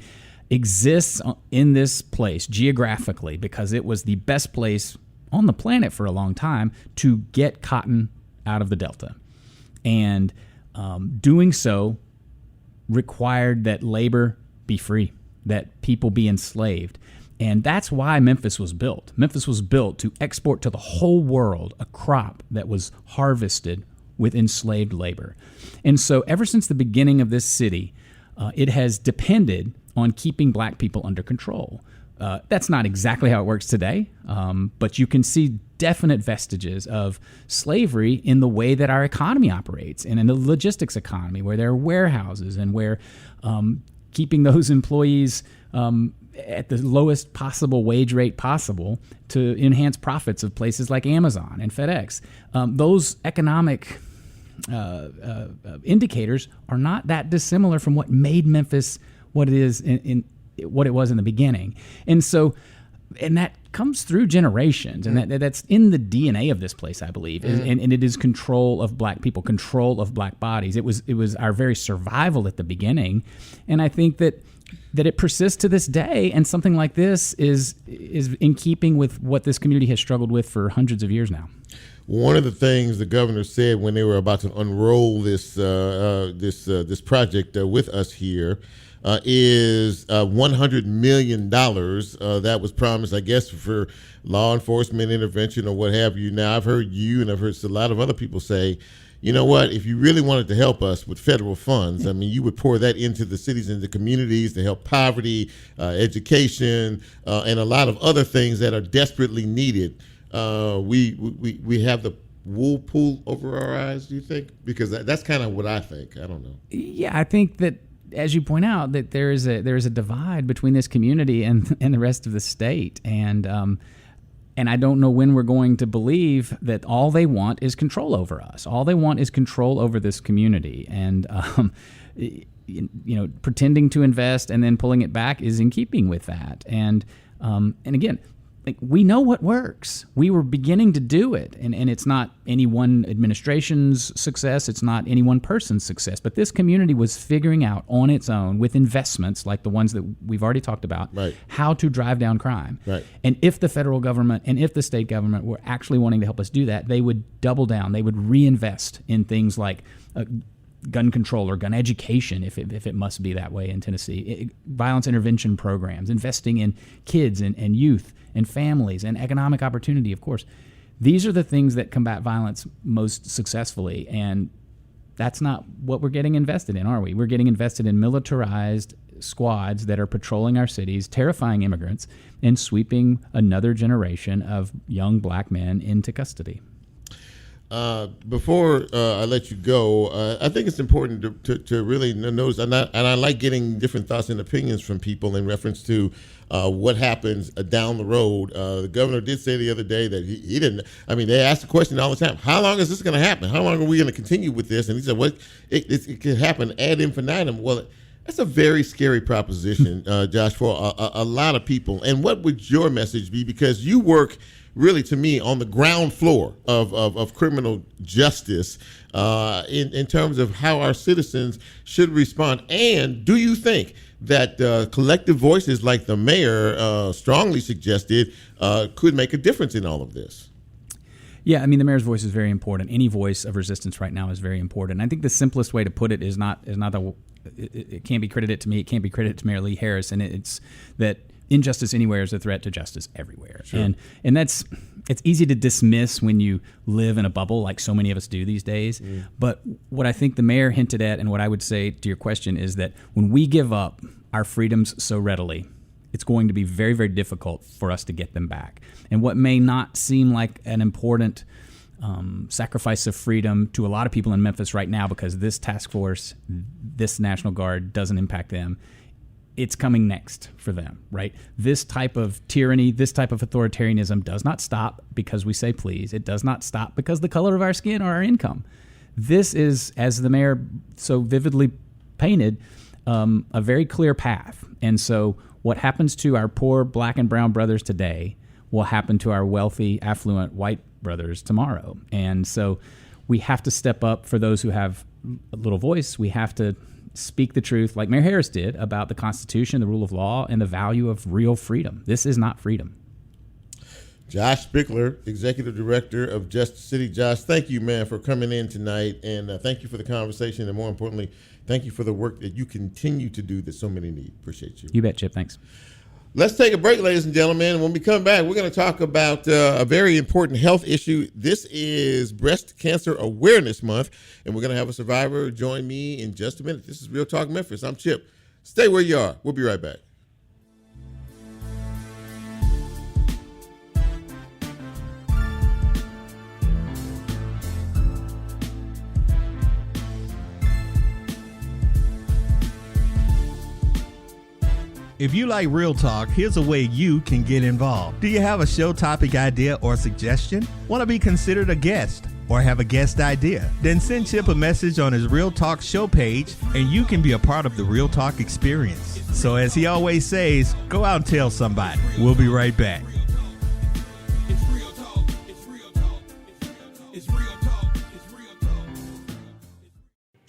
exists in this place geographically because it was the best place on the planet for a long time to get cotton out of the Delta. And doing so required that labor be free, that people be enslaved. And that's why Memphis was built. Memphis was built to export to the whole world a crop that was harvested with enslaved labor. And so ever since the beginning of this city, it has depended on keeping black people under control. That's not exactly how it works today, but you can see definite vestiges of slavery in the way that our economy operates, and in the logistics economy, where there are warehouses and where keeping those employees at the lowest possible wage rate possible to enhance profits of places like Amazon and FedEx. Those economic indicators are not that dissimilar from what made Memphis what it is in what it was in the beginning. And so, and that comes through generations, and that's in the DNA of this place, I believe. And it is control of black people, control of black bodies. It was our very survival at the beginning, and I think that it persists to this day. And something like this is in keeping with what this community has struggled with for hundreds of years now. One of the things the governor said when they were about to unroll this project with us here is $100 million that was promised, I guess, for law enforcement intervention or what have you. Now, I've heard you and I've heard a lot of other people say, you know what, if you really wanted to help us with federal funds, I mean, you would pour that into the cities and the communities to help poverty, education, and a lot of other things that are desperately needed. We have the wool pull over our eyes, do you think? Because that's kind of what I think. I don't know. Yeah, I think that, as you point out, that there is a divide between this community and the rest of the state, and I don't know when we're going to believe that all they want is control over us. All they want is control over this community, and pretending to invest and then pulling it back is in keeping with that. And again, like, we know what works. We were beginning to do it, and it's not any one administration's success. It's not any one person's success. But this community was figuring out on its own, with investments like the ones that we've already talked about, right, how to drive down crime. Right. And if the federal government and if the state government were actually wanting to help us do that, they would double down. They would reinvest in things like gun control or gun education, if it must be that way in Tennessee, violence intervention programs, investing in kids and youth and families and economic opportunity, of course. These are the things that combat violence most successfully, and that's not what we're getting invested in, are we? We're getting invested in militarized squads that are patrolling our cities, terrifying immigrants, and sweeping another generation of young black men into custody. Before I let you go, I think it's important to really notice, and I like getting different thoughts and opinions from people in reference to what happens down the road. The governor did say the other day that he didn't. I mean, they ask the question all the time: how long is this going to happen? How long are we going to continue with this? And he said, "What? It could happen ad infinitum." Well, that's a very scary proposition, Josh, for a lot of people. And what would your message be? Because you work, really, to me, on the ground floor of criminal justice in terms of how our citizens should respond. And do you think that collective voices like the mayor strongly suggested could make a difference in all of this? Yeah, I mean, the mayor's voice is very important. Any voice of resistance right now is very important. I think the simplest way to put it is not it can't be credited to me. It can't be credited to Mayor Lee Harris, and it's that injustice anywhere is a threat to justice everywhere. Sure. And it's easy to dismiss when you live in a bubble like so many of us do these days. But what I think the mayor hinted at, and what I would say to your question, is that when we give up our freedoms so readily, it's going to be very, very difficult for us to get them back. And what may not seem like an important sacrifice of freedom to a lot of people in Memphis right now, because this task force, this National Guard doesn't impact them, it's coming next for them, right? This type of tyranny, this type of authoritarianism does not stop because we say please. It does not stop because the color of our skin or our income. This is, as the mayor so vividly painted, a very clear path. And so what happens to our poor black and brown brothers today will happen to our wealthy, affluent white brothers tomorrow. And so we have to step up for those who have a little voice. We have to speak the truth like Mayor Harris did about the Constitution, the rule of law, and the value of real freedom. This is not freedom. Josh Spickler, Executive Director of Justice City. Josh, thank you, man, for coming in tonight, and thank you for the conversation, and more importantly, thank you for the work that you continue to do that so many need. Appreciate you. You bet, Chip. Thanks. Let's take a break, ladies and gentlemen. And when we come back, we're going to talk about a very important health issue. This is Breast Cancer Awareness Month, and we're going to have a survivor join me in just a minute. This is Real Talk Memphis. I'm Chip. Stay where you are. We'll be right back. If you like Real Talk, here's a way you can get involved. Do you have a show topic idea or suggestion? Want to be considered a guest or have a guest idea? Then send Chip a message on his Real Talk show page and you can be a part of the Real Talk experience. So as he always says, go out and tell somebody. We'll be right back.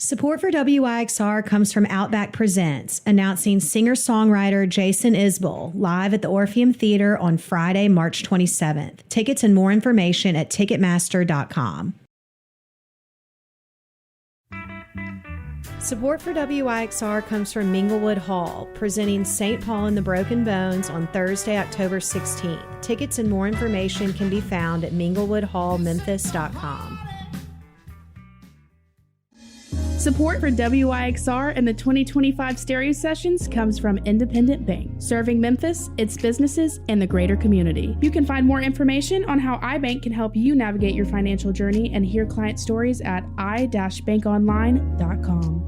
Support for WYXR comes from Outback Presents, announcing singer-songwriter Jason Isbell live at the Orpheum Theater on Friday, March 27th. Tickets and more information at Ticketmaster.com. Support for WYXR comes from Minglewood Hall, presenting St. Paul and the Broken Bones on Thursday, October 16th. Tickets and more information can be found at minglewoodhallmemphis.com. Support for WYXR and the 2025 Stereo Sessions comes from Independent Bank, serving Memphis, its businesses, and the greater community. You can find more information on how iBank can help you navigate your financial journey and hear client stories at i-bankonline.com.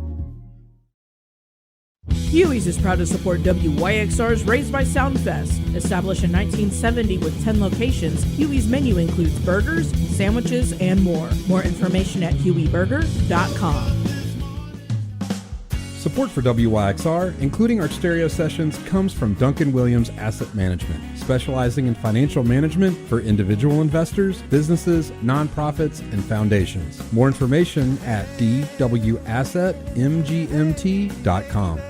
Huey's is proud to support WYXR's Raised by Sound Fest. Established in 1970 with 10 locations, Huey's menu includes burgers, sandwiches, and more. More information at hueyburger.com. Support for WYXR, including our stereo sessions, comes from Duncan Williams Asset Management, specializing in financial management for individual investors, businesses, nonprofits, and foundations. More information at dwassetmgmt.com.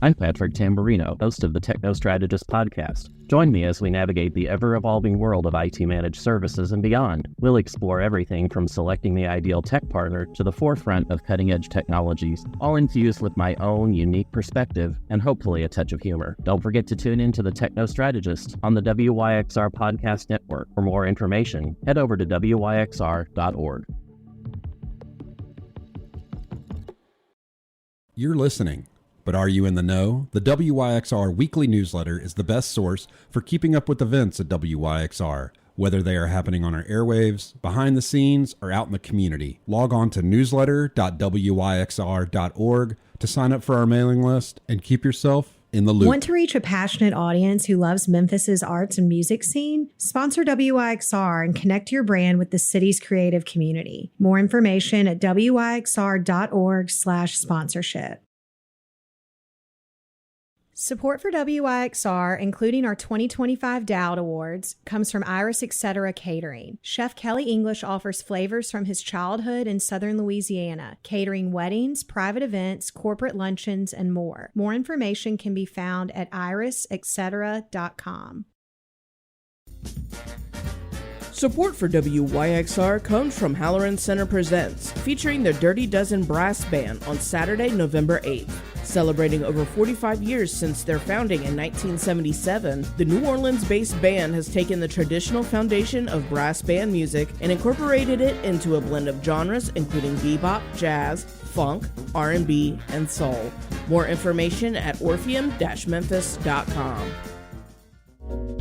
I'm Patrick Tamburino, host of the Techno Strategist podcast. Join me as we navigate the ever-evolving world of IT managed services and beyond. We'll explore everything from selecting the ideal tech partner to the forefront of cutting-edge technologies, all infused with my own unique perspective and hopefully a touch of humor. Don't forget to tune in to the Techno Strategist on the WYXR Podcast Network. For more information, head over to wyxr.org. You're listening. But are you in the know? The WYXR weekly newsletter is the best source for keeping up with events at WYXR, whether they are happening on our airwaves, behind the scenes, or out in the community. Log on to newsletter.wyxr.org to sign up for our mailing list and keep yourself in the loop. Want to reach a passionate audience who loves Memphis's arts and music scene? Sponsor WYXR and connect your brand with the city's creative community. More information at wyxr.org/sponsorship. Support for WYXR, including our 2025 Dowd Awards, comes from Iris Etc. Catering. Chef Kelly English offers flavors from his childhood in southern Louisiana, catering weddings, private events, corporate luncheons, and more. More information can be found at irisetcetera.com. Support for WYXR comes from Halloran Center Presents, featuring the Dirty Dozen Brass Band on Saturday, November 8th. Celebrating over 45 years since their founding in 1977, the New Orleans-based band has taken the traditional foundation of brass band music and incorporated it into a blend of genres including bebop, jazz, funk, R&B, and soul. More information at orpheum-memphis.com.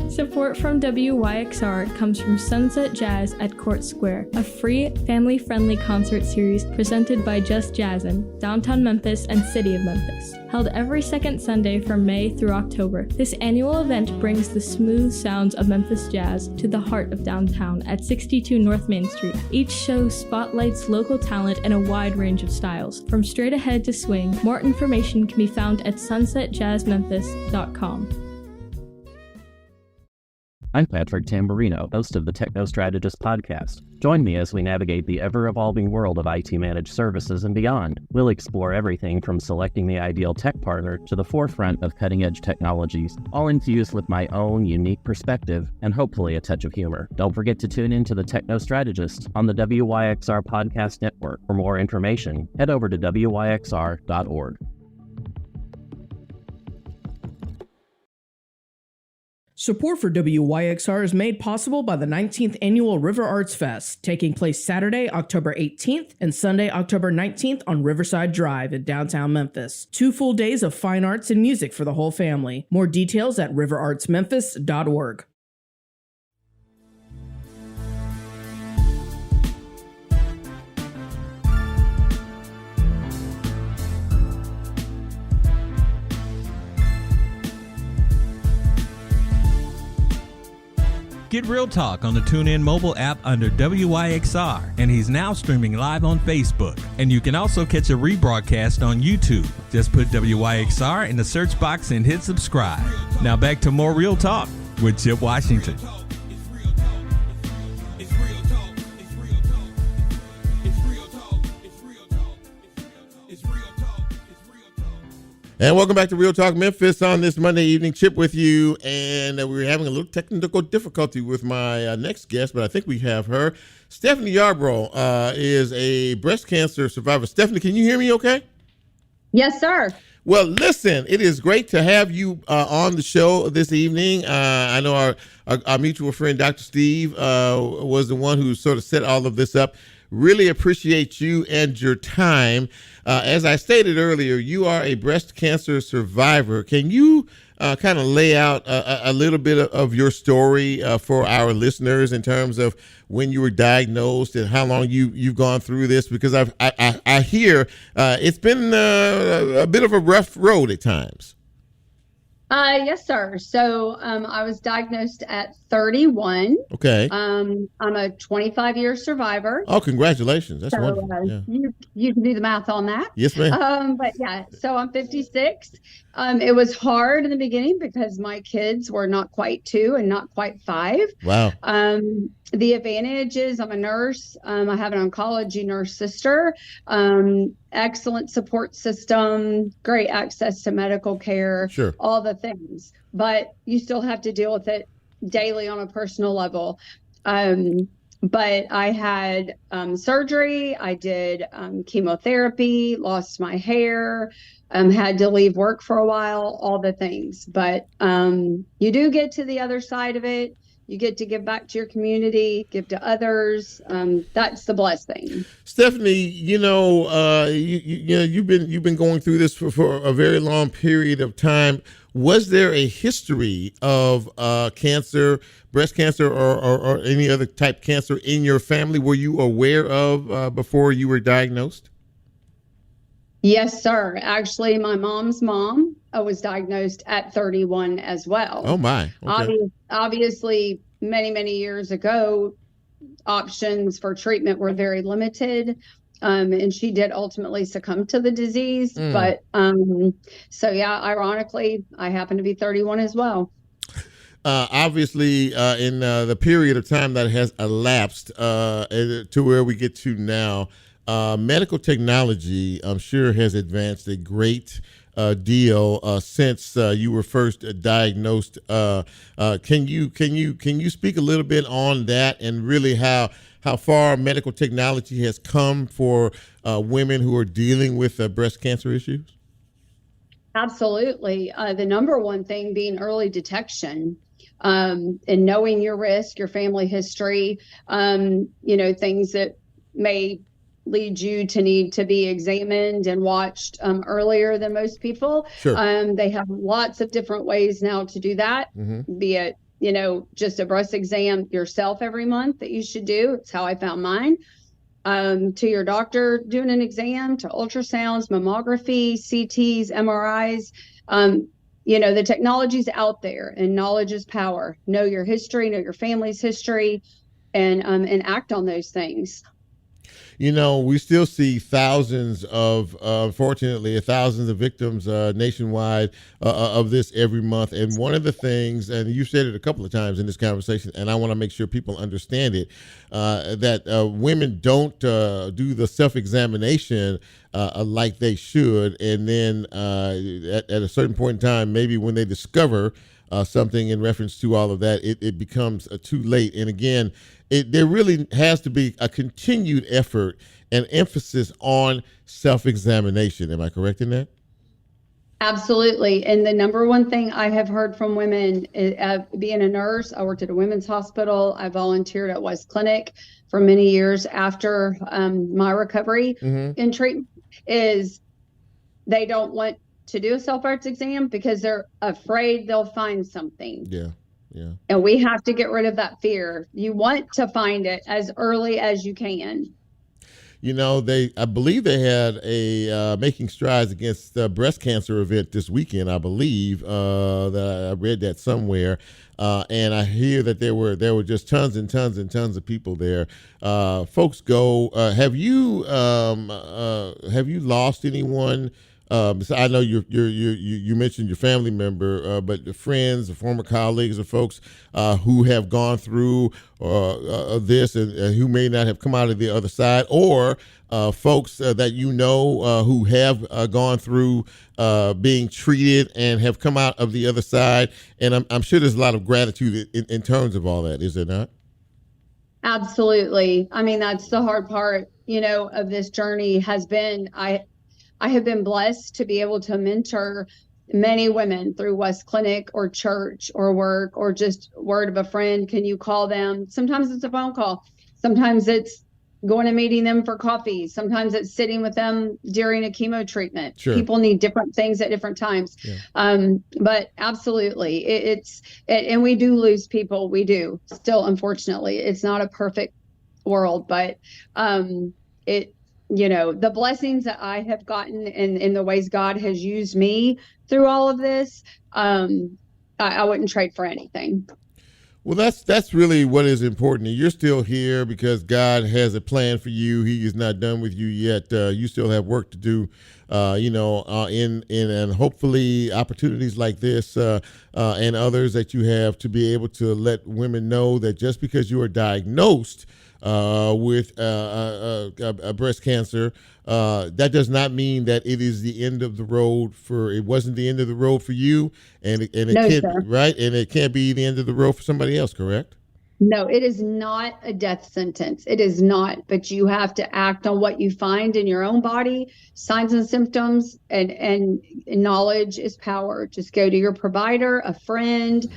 Support from WYXR comes from Sunset Jazz at Court Square, a free, family-friendly concert series presented by Just Jazzin', downtown Memphis and City of Memphis. Held every second Sunday from May through October, this annual event brings the smooth sounds of Memphis jazz to the heart of downtown at 62 North Main Street. Each show spotlights local talent in a wide range of styles, from straight ahead to swing. More information can be found at sunsetjazzmemphis.com. I'm Patrick Tamburino, host of the Techno Strategist podcast. Join me as we navigate the ever-evolving world of IT managed services and beyond. We'll explore everything from selecting the ideal tech partner to the forefront of cutting-edge technologies, all infused with my own unique perspective and hopefully a touch of humor. Don't forget to tune in to the Techno Strategist on the WYXR podcast network. For more information, head over to wyxr.org. Support for WYXR is made possible by the 19th Annual River Arts Fest, taking place Saturday, October 18th and Sunday, October 19th on Riverside Drive in downtown Memphis. 2 full days of fine arts and music for the whole family. More details at riverartsmemphis.org. Get Real Talk on the TuneIn mobile app under WYXR, and he's now streaming live on Facebook. And you can also catch a rebroadcast on YouTube. Just put WYXR in the search box and hit subscribe. Now back to more Real Talk with Chip Washington. And welcome back to Real Talk Memphis on this Monday evening. Chip with you, and we were having a little technical difficulty with my next guest, but I think we have her. Stephanie Yarbrough is a breast cancer survivor. Stephanie, can you hear me okay? Yes, sir. Well, listen, it is great to have you on the show this evening. I know our mutual friend, Dr. Steve, was the one who sort of set all of this up. Really appreciate you and your time. As I stated earlier, you are a breast cancer survivor. Can you kind of lay out a little bit of your story for our listeners in terms of when you were diagnosed and how long you've gone through this? Because I hear it's been a bit of a rough road at times. Yes, sir. So I was diagnosed at 31. Okay. I'm a 25-year survivor. Oh, congratulations. That's so, wonderful. Yeah. You can do the math on that. Yes, ma'am. But yeah, so I'm 56. It was hard in the beginning because my kids were not quite 2 and not quite 5. Wow. The advantage is I'm a nurse. I have an oncology nurse sister. Excellent support system, great access to medical care, Sure. all the things. But you still have to deal with it daily on a personal level. But I had surgery. I did chemotherapy, lost my hair, had to leave work for a while, all the things. But you do get to the other side of it. You get to give back to your community, give to others. That's the blessing. Stephanie, you've been going through this for a very long period of time. Was there a history of cancer, breast cancer, or any other type cancer in your family? Were you aware of before you were diagnosed? Yes, sir. Actually, my mom's mom was diagnosed at 31 as well. Oh, my. Okay. Obviously, many, many years ago, options for treatment were very limited. And she did ultimately succumb to the disease. But so, yeah, ironically, I happen to be 31 as well. Obviously, in the period of time that has elapsed to where we get to now, medical technology, I'm sure, has advanced a great deal since you were first diagnosed. Can you speak a little bit on that and really how far medical technology has come for women who are dealing with breast cancer issues? Absolutely. The number one thing being early detection, and knowing your risk, your family history, things that may lead you to need to be examined and watched earlier than most people. Sure. They have lots of different ways now to do that, be it, just a breast exam yourself every month that you should do. It's how I found mine. To your doctor doing an exam, to ultrasounds, mammography, CTs, MRIs. The technology's out there, and knowledge is power. Know your history, know your family's history, and act on those things. We still see thousands of, unfortunately, thousands of victims nationwide of this every month. And one of the things, and you've said it a couple of times in this conversation, and I want to make sure people understand it, that women don't do the self-examination like they should. And then at a certain point in time, maybe when they discover something in reference to all of that, it becomes too late. And again, there really has to be a continued effort and emphasis on self-examination. Am I correct in that? Absolutely. And the number one thing I have heard from women, being a nurse, I worked at a women's hospital. I volunteered at West Clinic for many years after my recovery in treatment, is they don't want to do a self-arts exam because they're afraid they'll find something. Yeah. And we have to get rid of that fear. You want to find it as early as you can. I believe they had a Making Strides Against Breast Cancer event this weekend. I believe that I read that somewhere, and I hear that there were just tons and tons and tons of people there. Folks go. Have you lost anyone? I know you mentioned your family member, but the friends, the former colleagues, or folks who have gone through this and who may not have come out of the other side, or folks that who have gone through being treated and have come out of the other side. And I'm sure there's a lot of gratitude in terms of all that, is there not? Absolutely. I mean, that's the hard part, of this journey has been, I have been blessed to be able to mentor many women through West Clinic or church or work or just word of a friend. Can you call them? Sometimes it's a phone call. Sometimes it's going and meeting them for coffee. Sometimes it's sitting with them during a chemo treatment. Sure. People need different things at different times. Yeah. But absolutely, and we do lose people. We do still, unfortunately. It's not a perfect world, but the blessings that I have gotten in the ways God has used me through all of this, I wouldn't trade for anything. Well, that's really what is important. You're still here because God has a plan for you. He is not done with you yet. You still have work to do, and hopefully opportunities like this and others that you have to be able to let women know that just because you are diagnosed with breast cancer, that does not mean that it is the end of the road it wasn't the end of the road for you, and it no, can't, sir. right? And it can't be the end of the road for somebody else, correct? No, it is not a death sentence. It is not, but you have to act on what you find in your own body, signs and symptoms, and knowledge is power. Just go to your provider, a friend,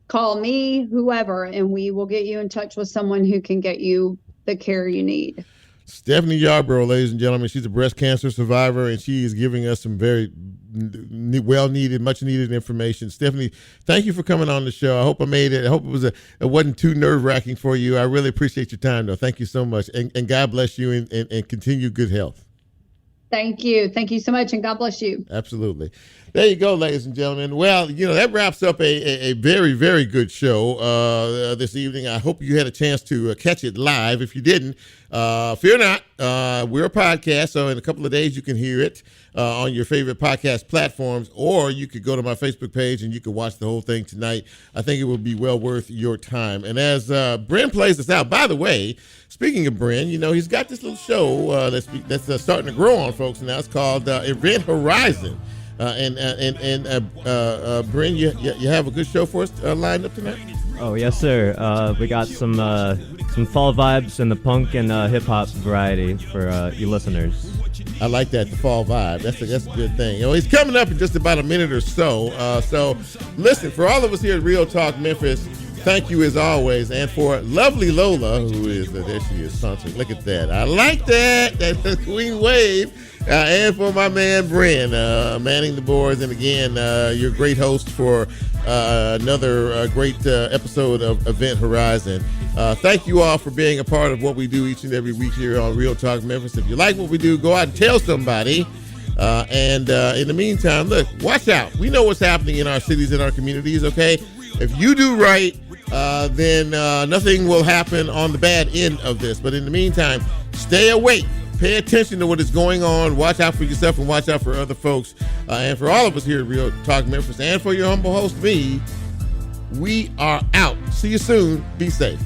call me, whoever, and we will get you in touch with someone who can get you the care you need. Stephanie Yarbrough, ladies and gentlemen, she's a breast cancer survivor, and she is giving us some very well-needed, much-needed information. Stephanie, thank you for coming on the show. I hope I made it. I hope it wasn't too nerve-wracking for you. I really appreciate your time, though. Thank you so much, and God bless you and continue good health. Thank you. Thank you so much, and God bless you. Absolutely. There you go, ladies and gentlemen. Well, that wraps up a very, very good show this evening. I hope you had a chance to catch it live. If you didn't, fear not. we're a podcast, so in a couple of days you can hear it on your favorite podcast platforms, or you could go to my Facebook page and you can watch the whole thing tonight. I think it will be well worth your time. And as Bryn plays us out, by the way, speaking of Bryn, he's got this little show that's starting to grow on folks now. It's called Event Horizon. And Bryn, you have a good show for us lined up tonight? Oh, yes, sir. We got some fall vibes in the punk and hip-hop variety for you listeners. I like that, the fall vibe. That's a good thing. He's coming up in just about a minute or so. So, listen, for all of us here at Real Talk Memphis, thank you as always. And for lovely Lola, who is, there she is, sponsoring. Look at that. I like that. That's the Queen Wave. And for my man, Bryn, manning the boards. And again, your great host for another great episode of Event Horizon. Thank you all for being a part of what we do each and every week here on Real Talk Memphis. If you like what we do, go out and tell somebody. And in the meantime, look, watch out. We know what's happening in our cities and our communities, okay? If you do right, then nothing will happen on the bad end of this. But in the meantime, stay awake. Pay attention to what is going on. Watch out for yourself and watch out for other folks. And for all of us here at Real Talk Memphis and for your humble host, me, we are out. See you soon. Be safe.